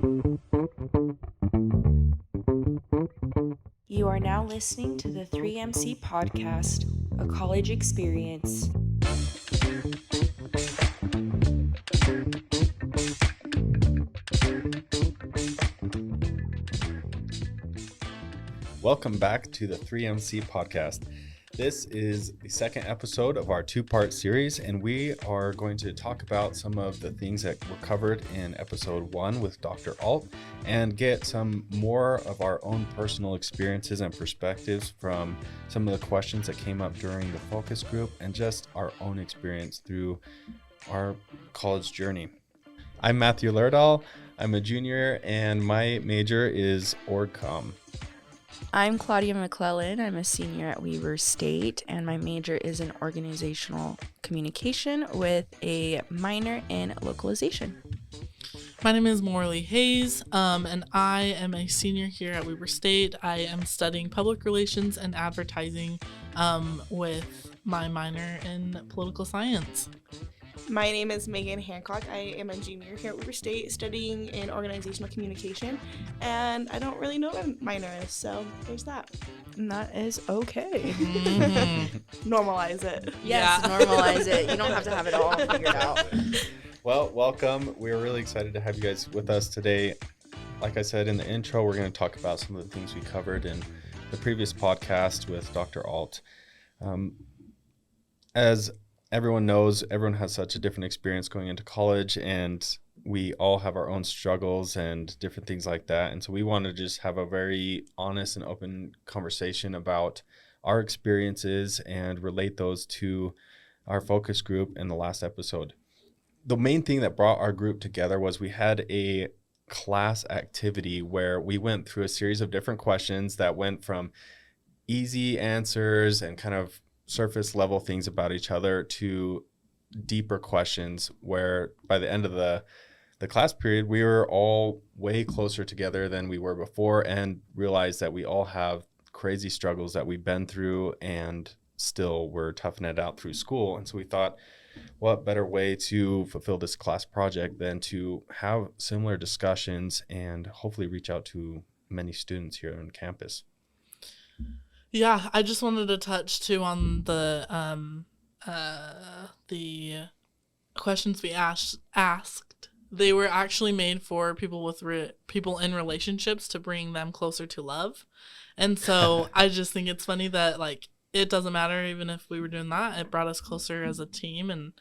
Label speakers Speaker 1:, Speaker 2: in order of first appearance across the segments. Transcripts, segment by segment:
Speaker 1: You are now listening to the 3MC Podcast, a college experience.
Speaker 2: Welcome back to the 3MC Podcast. This is the second episode of our two-part series, and we are going to talk about some of the things that were covered in episode 1 with Dr. Alt and get some more of our own personal experiences and perspectives from some of the questions that came up during the focus group and just our own experience through our college journey. I'm Matthew Lerdahl. I'm a junior, and my major is OrgComm.
Speaker 1: I'm Claudia McClellan. I'm a senior at Weber State, and my major is in organizational communication with a minor in localization.
Speaker 3: My name is Morley Hayes, and I am a senior here at Weber State. I am studying public relations and advertising with my minor in political science.
Speaker 4: My name is Megan Hancock. I am a junior here at Weber State studying in organizational communication, and I don't really know what a minor is, so there's that.
Speaker 1: And that is okay.
Speaker 4: Normalize it.
Speaker 1: Yes, normalize it. You don't have to have it all figured out.
Speaker 2: Well, welcome. We're really excited to have you guys with us today. Like I said in the intro, we're going to talk about some of the things we covered in the previous podcast with Dr. Alt. As everyone knows, everyone has such a different experience going into college, and we all have our own struggles and different things like that. And so we want to just have a very honest and open conversation about our experiences and relate those to our focus group in the last episode. The main thing that brought our group together was we had a class activity where we went through a series of different questions that went from easy answers and kind of surface level things about each other to deeper questions, where by the end of the class period, we were all way closer together than we were before and realized that we all have crazy struggles that we've been through and still we're toughing it out through school. And so we thought, what better way to fulfill this class project than to have similar discussions and hopefully reach out to many students here on campus.
Speaker 3: Yeah, I just wanted to touch too on the questions we asked. They were actually made for people with people in relationships to bring them closer to love, and so I just think it's funny that like it doesn't matter even if we were doing that. It brought us closer as a team, and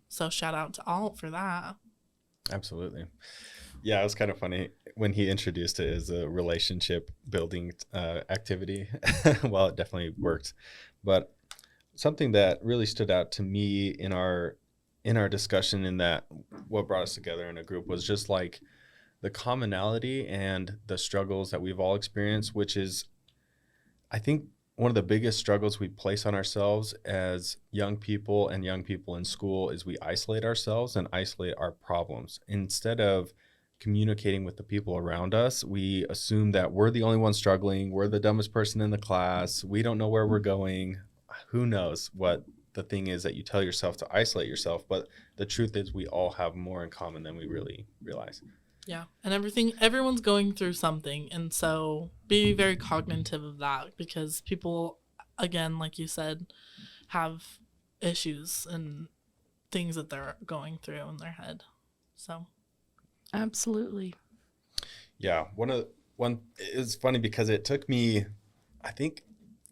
Speaker 3: so shout out to Alt for that.
Speaker 2: Absolutely. Yeah, it was kind of funny when he introduced it as a relationship building activity. Well, it definitely worked. But something that really stood out to me in our discussion, in that what brought us together in a group, was just like the commonality and the struggles that we've all experienced, which is, I think, one of the biggest struggles we place on ourselves as young people and young people in school is we isolate ourselves and isolate our problems. Instead of communicating with the people around us, we assume that we're the only one struggling. We're the dumbest person in the class. We don't know where we're going. Who knows what the thing is that you tell yourself to isolate yourself. But the truth is we all have more in common than we really realize.
Speaker 3: Yeah, and everyone's going through something, and so be very cognitive of that, because people, again, like you said, have issues and things that they're going through in their head. So
Speaker 1: Absolutely.
Speaker 2: Yeah, it's funny because it took me, I think,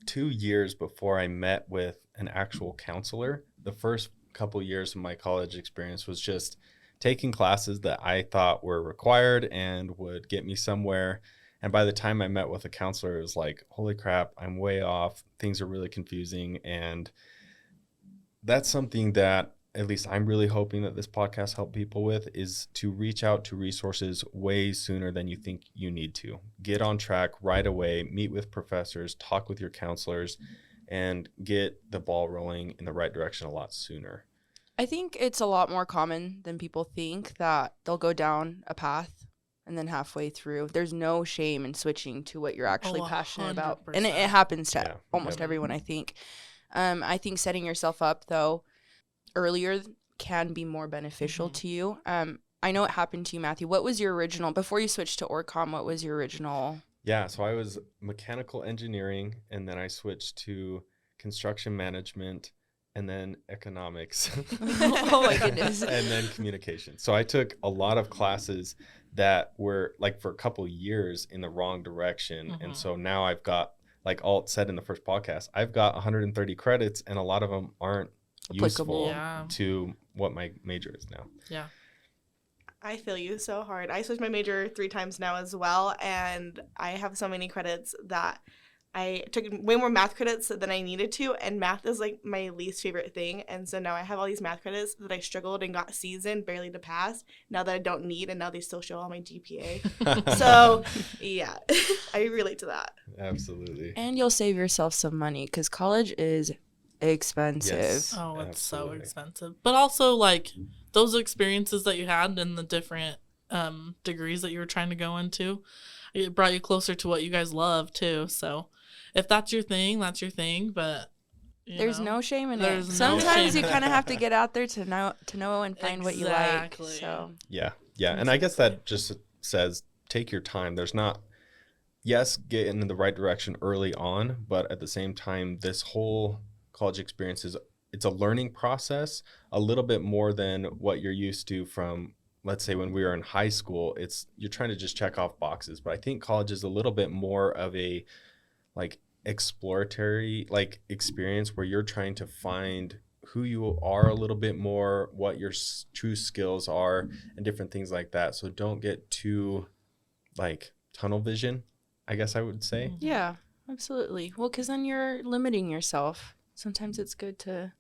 Speaker 2: 2 years before I met with an actual counselor. The first couple years of my college experience was just taking classes that I thought were required and would get me somewhere. And by the time I met with a counselor, it was like, holy crap, I'm way off. Things are really confusing. And that's something that at least I'm really hoping that this podcast help people with, is to reach out to resources way sooner than you think you need to. Get on track right away, meet with professors, talk with your counselors, and get the ball rolling in the right direction a lot sooner.
Speaker 1: I think it's a lot more common than people think that they'll go down a path and then halfway through, there's no shame in switching to what you're actually passionate about. And it happens to almost everyone, I think. I think setting yourself up, though, earlier can be more beneficial to you. I know it happened to you, Matthew. What was your original, before you switched to OrCom, what was your original?
Speaker 2: Yeah, so I was mechanical engineering, and then I switched to construction management, and then economics.
Speaker 1: Oh my goodness.
Speaker 2: And then communication. So I took a lot of classes that were like for a couple years in the wrong direction. And so now I've got, like Alt said in the first podcast, I've got 130 credits, and a lot of them aren't
Speaker 1: applicable
Speaker 2: useful to what my major is now.
Speaker 3: Yeah.
Speaker 4: I feel you so hard. I switched my major 3 times now as well, and I have so many credits that I took way more math credits than I needed to, and math is like my least favorite thing. And so now I have all these math credits that I struggled and got C's in, barely to pass, now that I don't need, and now they still show on my GPA. So, yeah, I relate to that.
Speaker 2: Absolutely.
Speaker 1: And you'll save yourself some money because college is expensive.
Speaker 2: Yes.
Speaker 3: Oh, it's
Speaker 2: Absolutely.
Speaker 3: so expensive. But also, like, those experiences that you had and the different degrees that you were trying to go into, it brought you closer to what you guys love, too. So if that's your thing, that's your thing. But
Speaker 1: there's no shame in it.
Speaker 3: There's no
Speaker 1: Sometimes
Speaker 3: shame
Speaker 1: you
Speaker 3: in
Speaker 1: kind of
Speaker 3: it.
Speaker 1: have to get out there to know and find what you like.
Speaker 3: Exactly.
Speaker 1: So
Speaker 2: Yeah. And I guess that just says take your time. There's not, yes, get in the right direction early on, but at the same time, this whole college experience it's a learning process a little bit more than what you're used to from, let's say, when we were in high school. It's you're trying to just check off boxes, but I think college is a little bit more of a like exploratory like experience where you're trying to find who you are a little bit more, what your true skills are, and different things like that. So don't get too like tunnel vision, I guess I would say.
Speaker 1: yeah, absolutely. Well, because then you're limiting yourself. Sometimes it's good to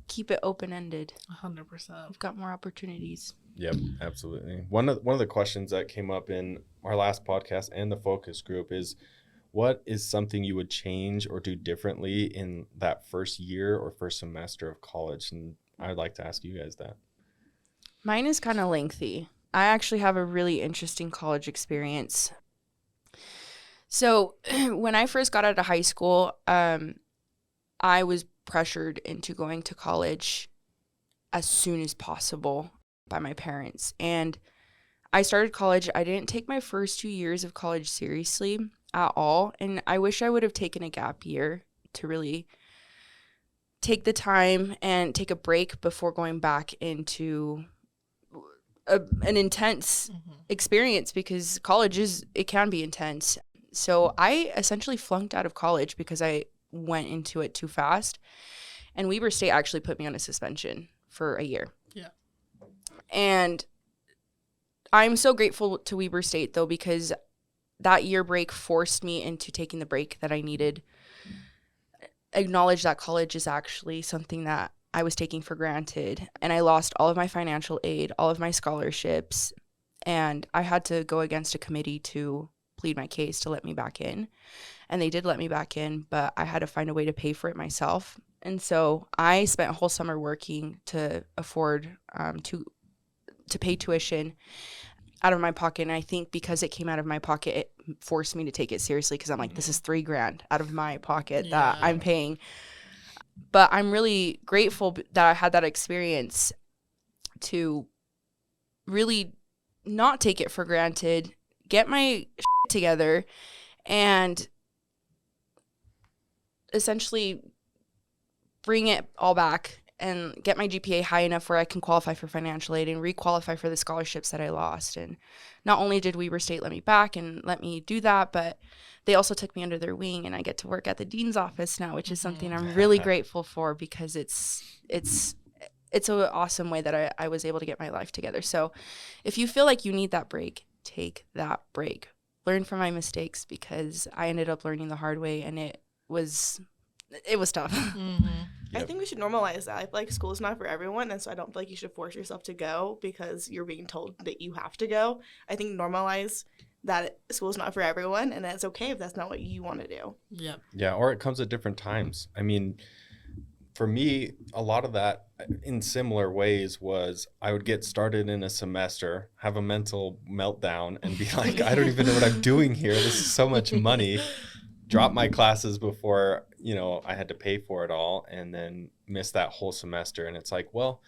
Speaker 1: keep it open-ended.
Speaker 3: 100%.
Speaker 1: You've got more opportunities.
Speaker 2: Yep, absolutely. One of the questions that came up in our last podcast and the focus group is, what is something you would change or do differently in that first year or first semester of college? And I'd like to ask you guys that.
Speaker 1: Mine is kind of lengthy. I actually have a really interesting college experience. So when I first got out of high school, I was pressured into going to college as soon as possible by my parents. And I started college. I didn't take my first 2 years of college seriously at all. And I wish I would have taken a gap year to really take the time and take a break before going back into an intense experience, because college it can be intense. So I essentially flunked out of college because I went into it too fast. And Weber State actually put me on a suspension for a year.
Speaker 3: Yeah.
Speaker 1: And I'm so grateful to Weber State, though, because that year break forced me into taking the break that I needed. Acknowledge that college is actually something that I was taking for granted. And I lost all of my financial aid, all of my scholarships. And I had to go against a committee to plead my case to let me back in. And they did let me back in, but I had to find a way to pay for it myself. And so I spent a whole summer working to afford to pay tuition out of my pocket. And I think because it came out of my pocket, it forced me to take it seriously, because I'm like, this is $3,000 out of my pocket that I'm paying. But I'm really grateful that I had that experience to really not take it for granted, get my shit together, and essentially bring it all back and get my GPA high enough where I can qualify for financial aid and re-qualify for the scholarships that I lost. And not only did Weber State let me back and let me do that, but they also took me under their wing, and I get to work at the dean's office now, which is something I'm really grateful for, because it's an awesome way that I was able to get my life together. So if you feel like you need that break, take that break. Learn from my mistakes, because I ended up learning the hard way, and it was tough.
Speaker 4: I think we should normalize that. I feel like school is not for everyone, and so I don't feel like you should force yourself to go because you're being told that you have to go. I think normalize that school is not for everyone, and it's okay if that's not what you want to do.
Speaker 3: Yep.
Speaker 2: Yeah, or it comes at different times. I mean, for me, a lot of that in similar ways was I would get started in a semester, have a mental meltdown, and be like, I don't even know what I'm doing here. This is so much money. Drop my classes before, I had to pay for it all, and then miss that whole semester. And it's like, well,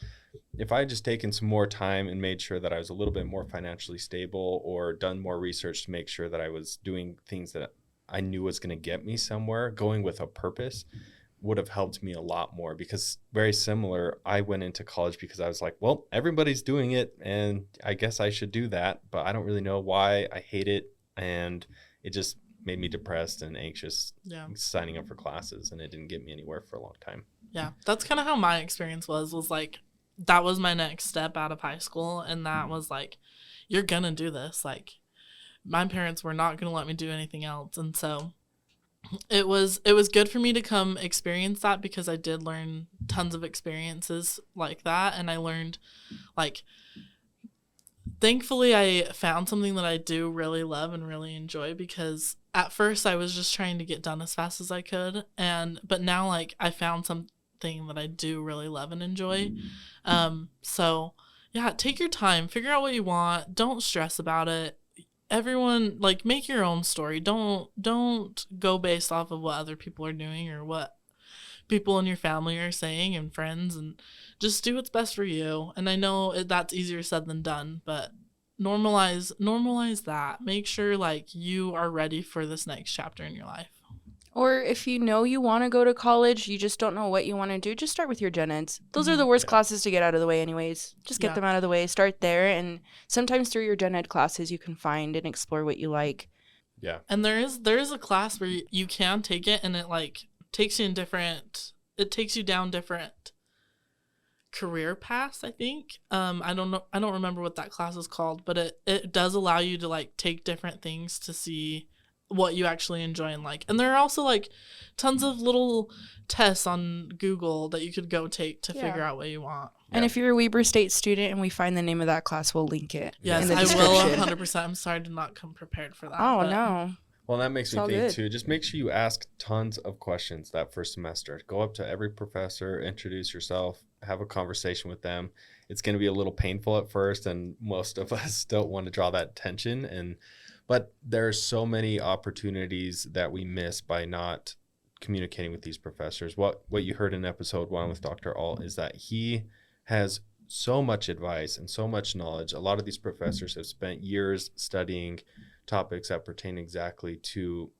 Speaker 2: if I had just taken some more time and made sure that I was a little bit more financially stable, or done more research to make sure that I was doing things that I knew was going to get me somewhere, going with a purpose, would have helped me a lot more. Because very similar, I went into college because I was like, well, everybody's doing it and I guess I should do that, but I don't really know why. I hate it, and it just made me depressed and anxious signing up for classes, and it didn't get me anywhere for a long time.
Speaker 3: Yeah, that's kind of how my experience was like, that was my next step out of high school, and that was like, you're gonna do this. Like, my parents were not gonna let me do anything else, and so it was good for me to come experience that, because I did learn tons of experiences like that, and I learned, like, thankfully I found something that I do really love and really enjoy, because at first I was just trying to get done as fast as I could, but now, like, I found something that I do really love and enjoy. So yeah, take your time, figure out what you want, don't stress about it. Everyone, like, make your own story. Don't go based off of what other people are doing or what people in your family are saying and friends, and just do what's best for you. And I know that's easier said than done, but normalize that. Make sure, like, you are ready for this next chapter in your life.
Speaker 1: Or if you know you want to go to college, you just don't know what you want to do, just start with your gen eds. Those are the worst classes to get out of the way anyways. Just get them out of the way. Start there. And sometimes through your gen ed classes, you can find and explore what you like.
Speaker 2: Yeah.
Speaker 3: And there is a class where you can take it, and it, like, takes you down different career paths, I think. I don't remember what that class is called, but it does allow you to, like, take different things to see what you actually enjoy and like. And there are also, like, tons of little tests on Google that you could go take to figure out what you want.
Speaker 1: And if you're a Weber State student and we find the name of that class, we'll link it.
Speaker 3: Yes, I will 100%. I'm sorry to not come prepared for that.
Speaker 1: Oh, no.
Speaker 2: Well, that makes me think, too, just make sure you ask tons of questions that first semester. Go up to every professor, introduce yourself, have a conversation with them. It's going to be a little painful at first, and most of us don't want to draw that attention. But there are so many opportunities that we miss by not communicating with these professors. What you heard in episode 1 with Dr. Alt is that he has so much advice and so much knowledge. A lot of these professors have spent years studying topics that pertain exactly to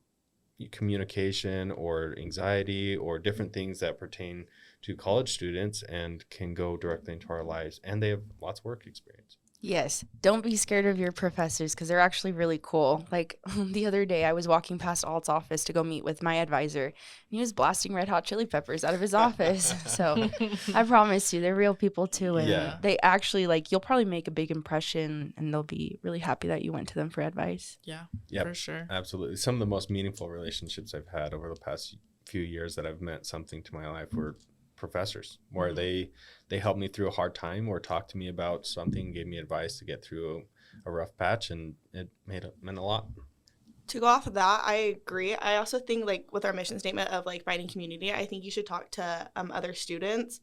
Speaker 2: communication or anxiety or different things that pertain to college students and can go directly into our lives. And they have lots of work experience.
Speaker 1: Yes. Don't be scared of your professors, because they're actually really cool. Like, the other day I was walking past Alt's office to go meet with my advisor, and he was blasting Red Hot Chili Peppers out of his office. So I promise you, they're real people too. And they actually, like, you'll probably make a big impression, and they'll be really happy that you went to them for advice.
Speaker 3: Yeah, for sure.
Speaker 2: Absolutely. Some of the most meaningful relationships I've had over the past few years that have meant something to my life were professors, where they helped me through a hard time or talked to me about something, gave me advice to get through a rough patch, and it meant a lot.
Speaker 4: To go off of that, I agree. I also think, like, with our mission statement of, like, finding community, I think you should talk to other students.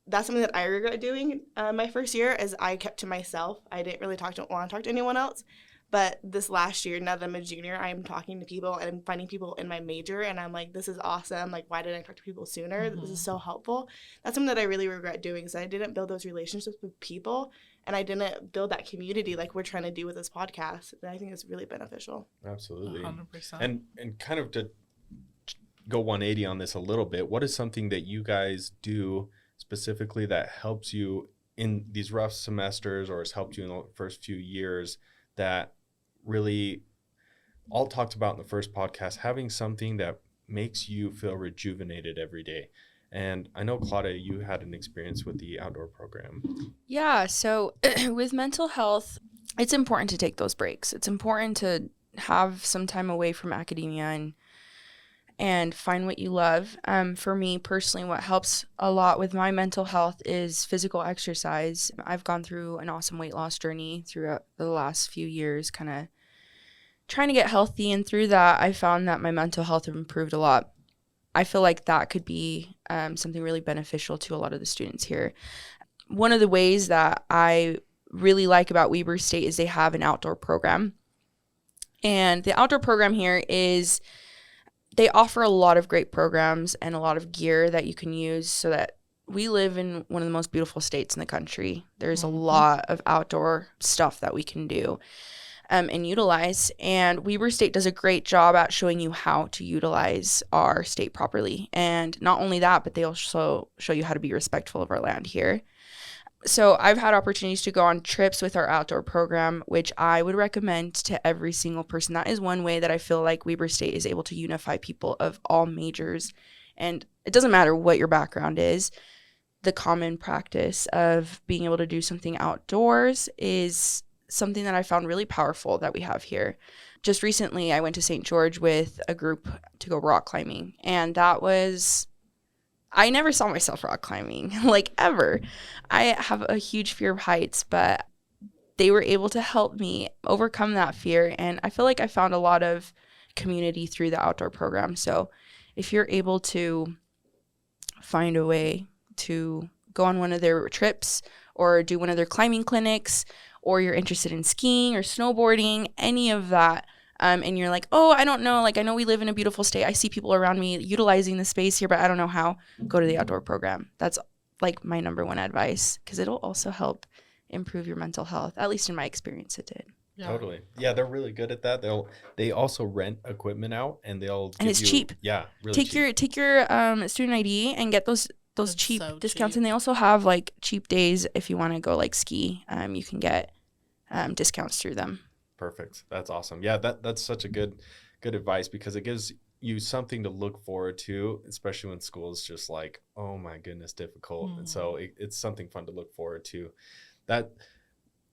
Speaker 4: That's something that I regret doing my first year, is I kept to myself. I didn't really want to talk to anyone else. But this last year, now that I'm a junior, I'm talking to people and I'm finding people in my major, and I'm like, this is awesome. Like, why didn't I talk to people sooner? This is so helpful. That's something that I really regret doing, is I didn't build those relationships with people, and I didn't build that community like we're trying to do with this podcast. And I think it's really beneficial.
Speaker 2: Absolutely.
Speaker 3: 100%.
Speaker 2: And kind of to go 180 on this a little bit, what is something that you guys do specifically that helps you in these rough semesters, or has helped you in the first few years, that really all talked about in the first podcast, having something that makes you feel rejuvenated every day? And I know, Claudia, you had an experience with the outdoor program.
Speaker 1: Yeah, so with mental health, it's important to take those breaks. It's important to have some time away from academia and find what you love. For me personally, what helps a lot with my mental health is physical exercise. I've gone through an awesome weight loss journey throughout the last few years, kind of trying to get healthy. And through that, I found that my mental health improved a lot. I feel like that could be something really beneficial to a lot of the students here. One of the ways that I really like about Weber State is they have an outdoor program. And the outdoor program here is, they offer a lot of great programs and a lot of gear that you can use so that we live in one of the most beautiful states in the country. There's a lot of outdoor stuff that we can do and utilize. And Weber State does a great job at showing you how to utilize our state properly. And not only that, but they also show you how to be respectful of our land here. So I've had opportunities to go on trips with our outdoor program, which I would recommend to every single person. That is one way that I feel like Weber State is able to unify people of all majors. And it doesn't matter what your background is. The common practice of being able to do something outdoors is something that I found really powerful that we have here. Just recently, I went to St. George with a group to go rock climbing. And that was... I never saw myself rock climbing, like, ever. I have a huge fear of heights, but they were able to help me overcome that fear. And I feel like I found a lot of community through the outdoor program. So if you're able to find a way to go on one of their trips or do one of their climbing clinics, or you're interested in skiing or snowboarding, any of that, and you're like, oh, I don't know, like, I know we live in a beautiful state. I see people around me utilizing the space here, but I don't know how. Go to the outdoor program. That's like my number one advice, because it'll also help improve your mental health. At least in my experience, it did.
Speaker 2: Yeah. Totally. Yeah, they're really good at that. They also rent equipment out, and it's
Speaker 1: cheap.
Speaker 2: Yeah, really cheap.
Speaker 1: Take your student ID and get those cheap discounts. And they also have like cheap days if you want to go like ski. You can get discounts through them.
Speaker 2: Perfect. That's awesome. Yeah, that's such a good advice, because it gives you something to look forward to, especially when school is just like, oh my goodness, difficult. And so it's something fun to look forward to. That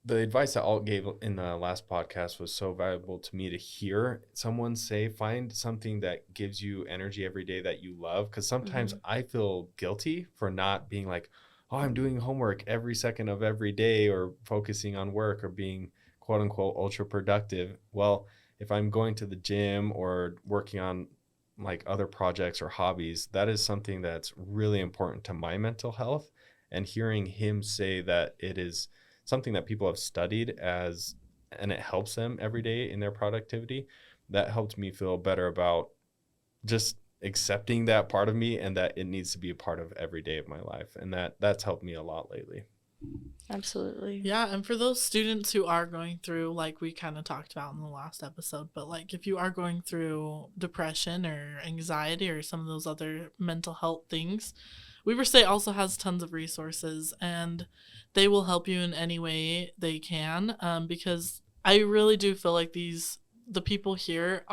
Speaker 2: the advice that Alt gave in the last podcast was so valuable to me to hear someone say, find something that gives you energy every day that you love. Because sometimes I feel guilty for not being like, oh, I'm doing homework every second of every day, or focusing on work, or being quote unquote ultra productive. Well, if I'm going to the gym or working on like other projects or hobbies, that is something that's really important to my mental health. And hearing him say that it is something that people have studied and it helps them every day in their productivity, that helped me feel better about just accepting that part of me, and that it needs to be a part of every day of my life. And that's helped me a lot lately.
Speaker 1: Absolutely.
Speaker 3: Yeah, and for those students who are going through, like we kind of talked about in the last episode, but like if you are going through depression or anxiety or some of those other mental health things, Weber State also has tons of resources, and they will help you in any way they can, because I really do feel like the people here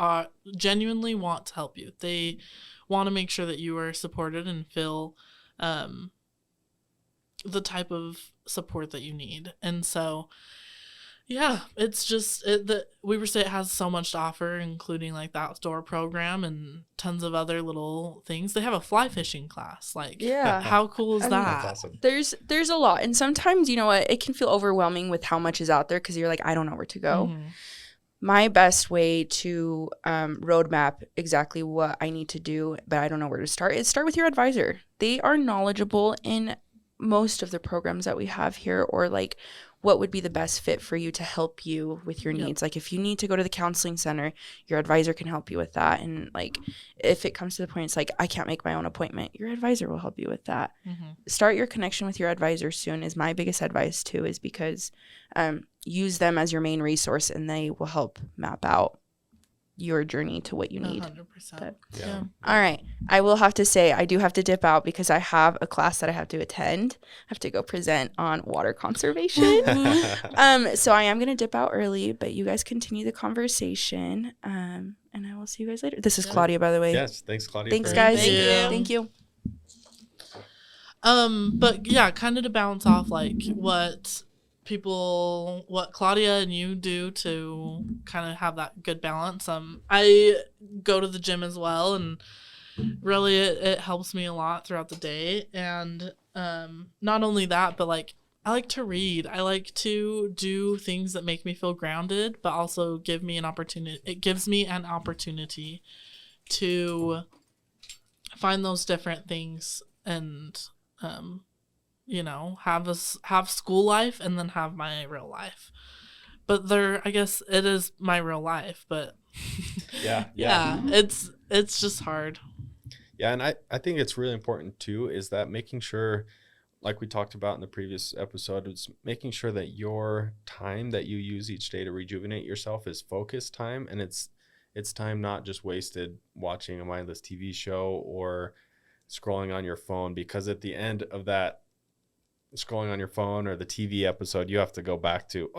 Speaker 3: genuinely want to help you. They want to make sure that you are supported and feel the type of support that you need. And so, yeah, it's just the Weber State has so much to offer, including like the outdoor program and tons of other little things. They have a fly fishing class. Like, yeah, how cool is that?
Speaker 2: That's awesome.
Speaker 1: There's a lot, and sometimes, you know what, it can feel overwhelming with how much is out there, because you're like, I don't know where to go. My best way to roadmap exactly what I need to do, but I don't know where to start, is start with your advisor. They are knowledgeable in most of the programs that we have here, or like what would be the best fit for you to help you with your needs. Like if you need to go to the counseling center, your advisor can help you with that. And like if it comes to the point it's like I can't make my own appointment, your advisor will help you with that. Start your connection with your advisor soon is my biggest advice too, is because use them as your main resource, and they will help map out your journey to what you need.
Speaker 3: 100%.
Speaker 1: But,
Speaker 3: yeah.
Speaker 1: All right. I will have to say I do have to dip out because I have a class that I have to attend. I have to go present on water conservation. So I am going to dip out early, but you guys continue the conversation. And I will see you guys later. This is Claudia, by the way.
Speaker 2: Yes. Thanks, Claudia.
Speaker 1: Thanks, guys.
Speaker 3: Thank
Speaker 1: you.
Speaker 3: But yeah, kind of to bounce off like what Claudia and you do to kind of have that good balance. I go to the gym as well, and really it helps me a lot throughout the day. And not only that, but like I like to read. I like to do things that make me feel grounded, but also give me an opportunity. It gives me an opportunity to find those different things and have school life and then have my real life. But I guess it is my real life, but
Speaker 2: yeah,
Speaker 3: it's just hard.
Speaker 2: Yeah, and I think it's really important too, is that making sure, like we talked about in the previous episode, it's making sure that your time that you use each day to rejuvenate yourself is focused time, and it's time not just wasted watching a mindless TV show or scrolling on your phone, because at the end of that scrolling on your phone or the TV episode, you have to go back to,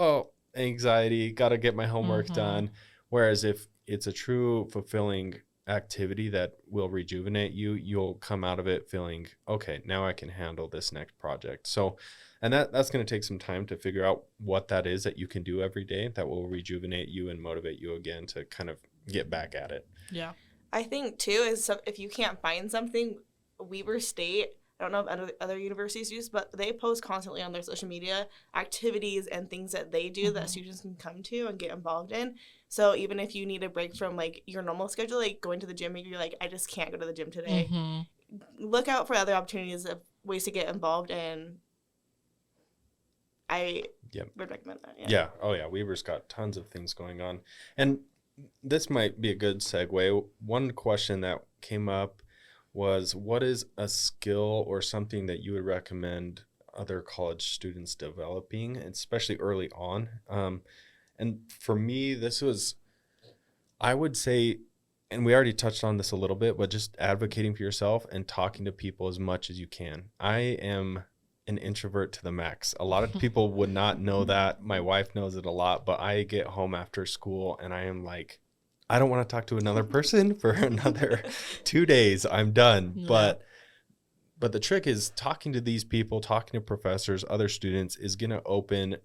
Speaker 2: anxiety, got to get my homework done. Whereas if it's a true fulfilling activity that will rejuvenate you, you'll come out of it feeling, okay, now I can handle this next project. So, and that's going to take some time to figure out what that is that you can do every day that will rejuvenate you and motivate you again to kind of get back at it.
Speaker 3: Yeah.
Speaker 4: I think too is if you can't find something, Weber State, I don't know if other universities use, but they post constantly on their social media activities and things that they do that students can come to and get involved in. So even if you need a break from like your normal schedule, like going to the gym, maybe you're like, I just can't go to the gym today. Look out for other opportunities of ways to get involved in. I would recommend that.
Speaker 2: Yeah. Oh yeah. Weber's got tons of things going on. And this might be a good segue. One question that came up was, what is a skill or something that you would recommend other college students developing, especially early on? And for me, this was, I would say, and we already touched on this a little bit, but just advocating for yourself and talking to people as much as you can. I am an introvert to the max. A lot of people would not know that. My wife knows it a lot, but I get home after school and I am like, I don't want to talk to another person for another 2 days. I'm done. Yeah. But the trick is talking to these people, talking to professors, other students is going to open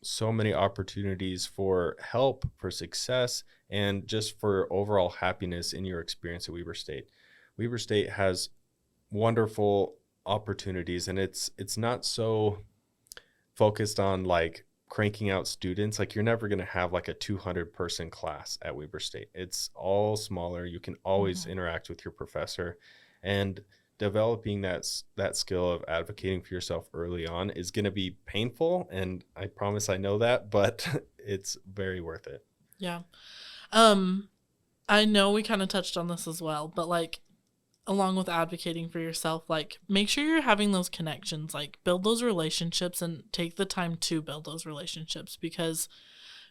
Speaker 2: so many opportunities for help, for success, and just for overall happiness in your experience at Weber State. Weber State has wonderful opportunities, and it's not so focused on like cranking out students. Like, you're never going to have like a 200 person class at Weber State. It's all smaller. You can always interact with your professor, and developing that skill of advocating for yourself early on is going to be painful. And I promise I know that, but it's very worth it.
Speaker 3: Yeah. I know we kind of touched on this as well, but like, along with advocating for yourself, like, make sure you're having those connections, like build those relationships and take the time to build those relationships, because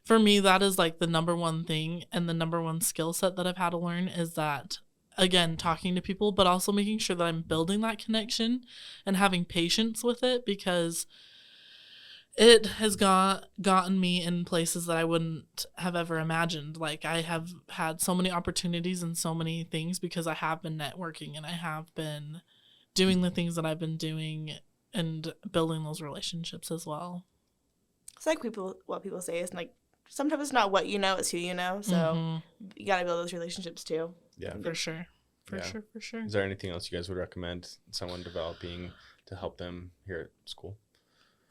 Speaker 3: for me, that is like the number one thing and the number one skill set that I've had to learn is that, again, talking to people, but also making sure that I'm building that connection and having patience with it, because it has gotten me in places that I wouldn't have ever imagined. Like, I have had so many opportunities and so many things because I have been networking and I have been doing the things that I've been doing and building those relationships as well.
Speaker 4: It's like what people say is like, sometimes it's not what you know, it's who you know. So you got to build those relationships too.
Speaker 2: Yeah,
Speaker 3: for sure. For sure. Is
Speaker 2: there anything else you guys would recommend someone developing to help them here at school?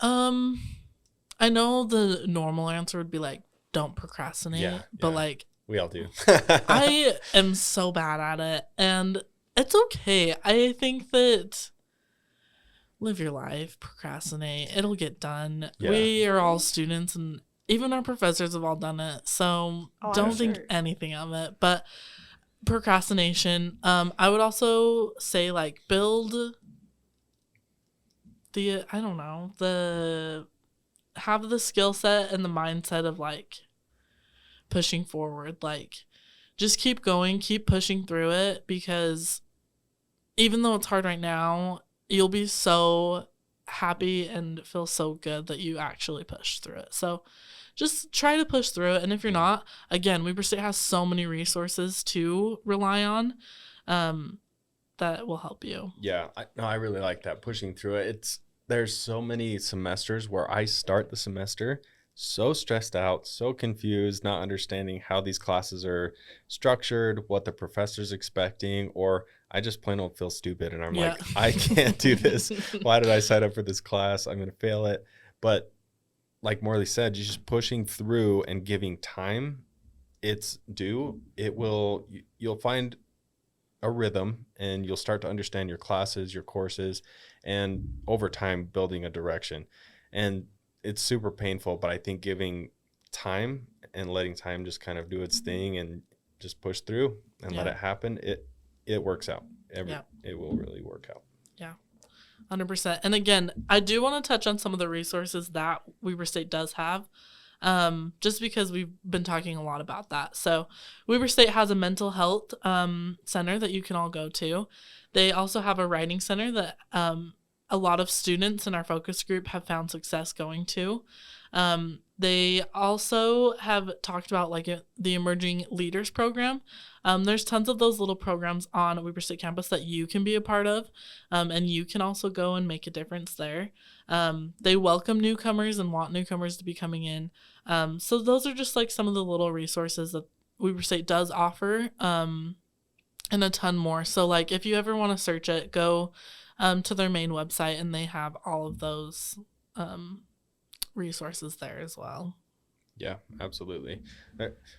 Speaker 3: I know the normal answer would be like, don't procrastinate, but like,
Speaker 2: we all do.
Speaker 3: I am so bad at it, and it's okay. I think that live your life, procrastinate, it'll get done. Yeah. We are all students, and even our professors have all done it, so don't think anything of it. But procrastination, I would also say like build have the skill set and the mindset of like pushing forward. Like, just keep going, keep pushing through it, because even though it's hard right now, you'll be so happy and feel so good that you actually pushed through it. So just try to push through it. And if you're not, again, Weber State has so many resources to rely on that will help you.
Speaker 2: Yeah, I really like that, pushing through it. There's so many semesters where I start the semester so stressed out, so confused, not understanding how these classes are structured, what the professor's expecting, or I just plain old feel stupid and I'm like, I can't do this. Why did I sign up for this class? I'm going to fail it. But like Morley said, you're just pushing through and giving time its due. You'll find a rhythm and you'll start to understand your classes, your courses, and over time building a direction. And it's super painful, but I think giving time and letting time just kind of do its thing and just push through and let it happen, it works out. it will really work out.
Speaker 3: Yeah. 100%. And again, I do want to touch on some of the resources that Weber State does have, just because we've been talking a lot about that. So Weber State has a mental health center that you can all go to. They also have a writing center that a lot of students in our focus group have found success going to. They also have talked about like the Emerging Leaders program. There's tons of those little programs on Weber State campus that you can be a part of, and you can also go and make a difference there. They welcome newcomers and want newcomers to be coming in. So those are just like some of the little resources that Weber State does offer, and a ton more. So like if you ever want to search it, go to their main website, and they have all of those resources there as well.
Speaker 2: Yeah, absolutely.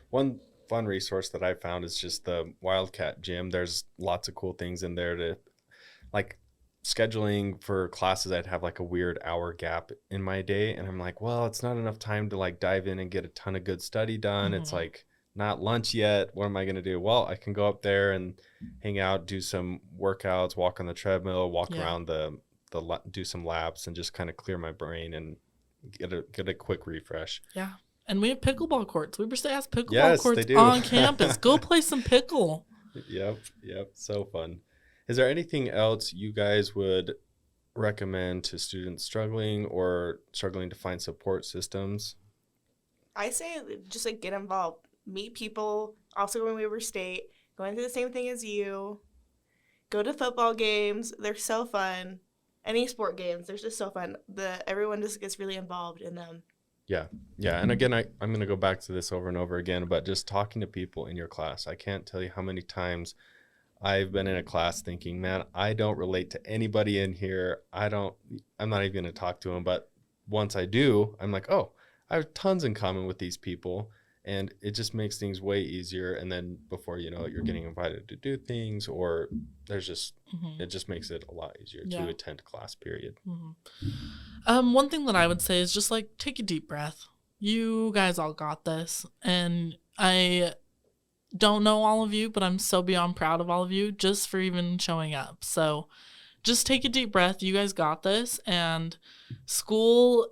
Speaker 2: One fun resource that I found is just the Wildcat Gym. There's lots of cool things in there to, like, scheduling for classes. I'd have like a weird hour gap in my day, and I'm like, well, it's not enough time to like dive in and get a ton of good study done. It's like not lunch yet. What am I going to do? Well, I can go up there and hang out, do some workouts, walk on the treadmill, walk around do some laps, and just kind of clear my brain and get a quick refresh.
Speaker 3: Yeah. And we have pickleball courts. Weber State has pickleball courts on campus. Go play some pickle.
Speaker 2: Yep. So fun. Is there anything else you guys would recommend to students struggling to find support systems?
Speaker 4: I say just like get involved, meet people, also going to Weber State, going through the same thing as you, go to football games. They're so fun. Any sport games, they're just so fun. Everyone just gets really involved in them.
Speaker 2: Yeah. And again, I'm going to go back to this over and over again, but just talking to people in your class. I can't tell you how many times I've been in a class thinking, man, I don't relate to anybody in here. I'm not even going to talk to them. But once I do, I'm like, oh, I have tons in common with these people. And it just makes things way easier. And then before you know it, you're getting invited to do things, or there's just, it just makes it a lot easier to attend class, period.
Speaker 3: One thing that I would say is just like, take a deep breath. You guys all got this. And I don't know all of you, but I'm so beyond proud of all of you just for even showing up. So just take a deep breath. You guys got this. And school,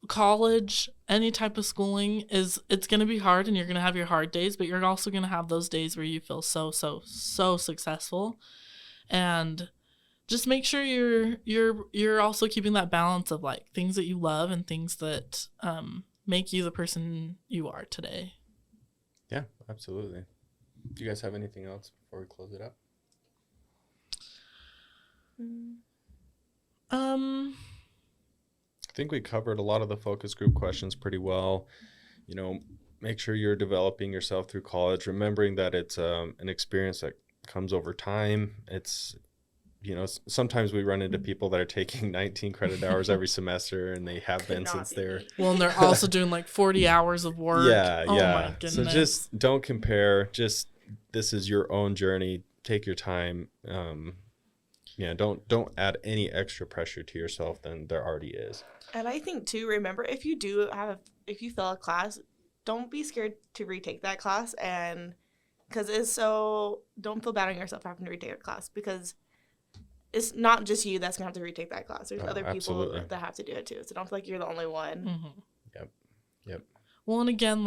Speaker 3: college, any type of schooling it's going to be hard, and you're going to have your hard days, but you're also going to have those days where you feel so successful. And just make sure you're also keeping that balance of like things that you love and things that make you the person you are today.
Speaker 2: Yeah, absolutely. Do you guys have anything else before we close it up? I think we covered a lot of the focus group questions pretty well. You know, make sure you're developing yourself through college, remembering that it's an experience that comes over time. It's, you know, sometimes we run into people that are taking 19 credit hours every semester, and they have been since they're...
Speaker 3: Well, and they're also doing like 40 hours of work.
Speaker 2: Yeah.
Speaker 3: My goodness.
Speaker 2: So just don't compare. Just, this is your own journey. Take your time. Don't add any extra pressure to yourself than there already is.
Speaker 4: And I think too, remember, if you fail a class, don't be scared to retake that class, and because don't feel bad on yourself for having to retake a class, because it's not just you that's gonna have to retake that class. There's other people that have to do it too. So don't feel like you're the only one.
Speaker 2: Yep.
Speaker 3: Well, and again,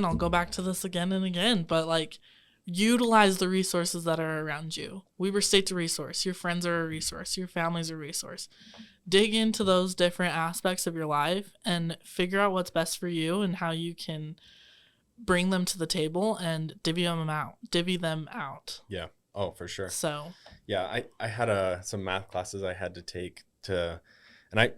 Speaker 3: I'll go back to this again and again, but like, utilize the resources that are around you. Weber State's a resource. Your friends are a resource. Your family's a resource. Dig into those different aspects of your life and figure out what's best for you and how you can bring them to the table and divvy them out. Yeah.
Speaker 2: Oh, for sure.
Speaker 3: So.
Speaker 2: Yeah, I had some math classes I had to take and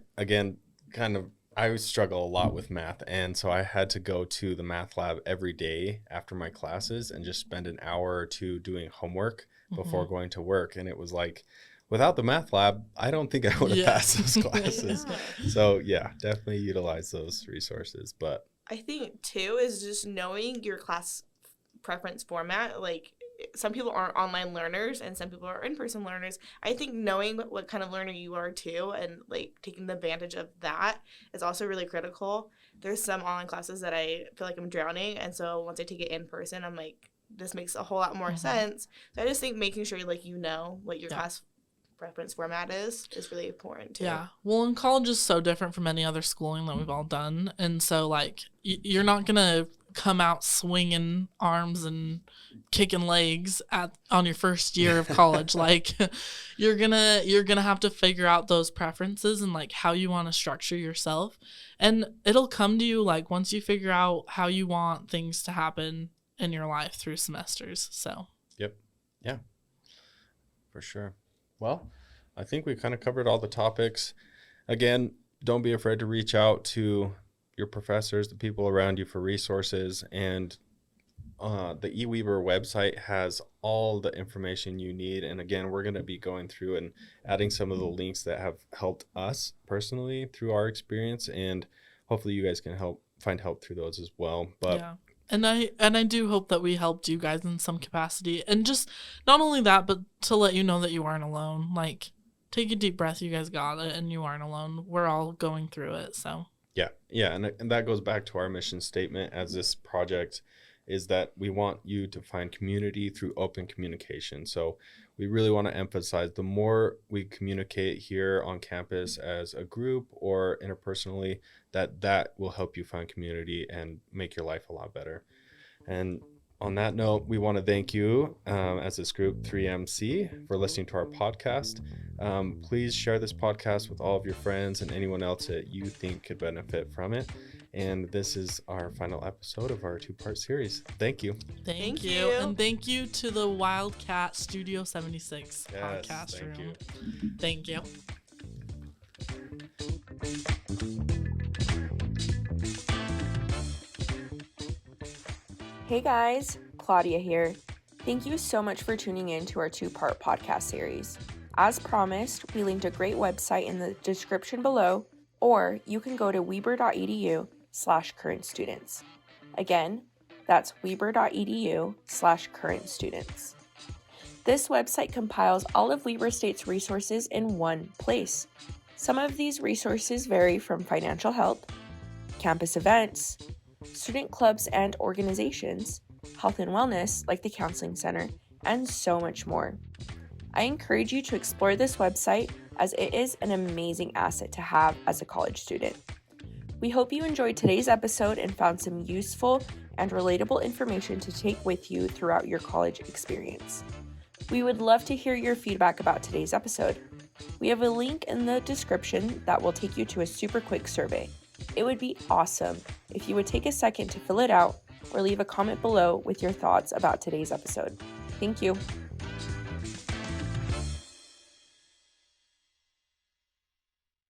Speaker 2: I struggle a lot with math, and so I had to go to the math lab every day after my classes and just spend an hour or two doing homework before going to work. And it was like, without the math lab, I don't think I would have passed those classes. So yeah, definitely utilize those resources. But
Speaker 4: I think too is just knowing your class preference format. Like, some people are online learners and some people are in-person learners. I think knowing what kind of learner you are too, and like taking the advantage of that is also really critical. There's some online classes that I feel like I'm drowning, and so once I take it in person, I'm like, this makes a whole lot more sense. So I just think making sure like you know what your class preference format is really important too.
Speaker 3: Yeah. Well, and college is so different from any other schooling that we've all done. And so like you're not going to come out swinging arms and kicking legs on your first year of college. Like you're going to have to figure out those preferences and like how you want to structure yourself. And it'll come to you like once you figure out how you want things to happen in your life through semesters. So.
Speaker 2: Yep. Yeah. For sure. Well, I think we kind of covered all the topics. Again, don't be afraid to reach out to your professors, the people around you for resources. And the eWeber website has all the information you need. And again, we're going to be going through and adding some of the links that have helped us personally through our experience. And hopefully you guys can find help through those as well. But
Speaker 3: yeah. And I do hope that we helped you guys in some capacity. And just not only that, but to let you know that you aren't alone. Like, take a deep breath. You guys got it, and you aren't alone. We're all going through it, so.
Speaker 2: Yeah. And that goes back to our mission statement as this project is that we want you to find community through open communication. So we really want to emphasize the more we communicate here on campus as a group or interpersonally, that will help you find community and make your life a lot better. And on that note, we want to thank you as this group 3MC for listening to our podcast. Please share this podcast with all of your friends and anyone else that you think could benefit from it. And this is our final episode of our 2-part series. Thank you.
Speaker 3: Thank you. And thank you to the Wildcat Studio 76 podcast room. Thank you.
Speaker 1: Hey guys, Claudia here. Thank you so much for tuning in to our 2-part podcast series. As promised, we linked a great website in the description below, or you can go to weber.edu/current-students. Again, that's weber.edu/current-students. This website compiles all of Weber State's resources in one place. Some of these resources vary from financial help, campus events, student clubs and organizations, health and wellness like the Counseling Center, and so much more. I encourage you to explore this website as it is an amazing asset to have as a college student. We hope you enjoyed today's episode and found some useful and relatable information to take with you throughout your college experience. We would love to hear your feedback about today's episode. We have a link in the description that will take you to a super quick survey. It would be awesome if you would take a second to fill it out or leave a comment below with your thoughts about today's episode. Thank you.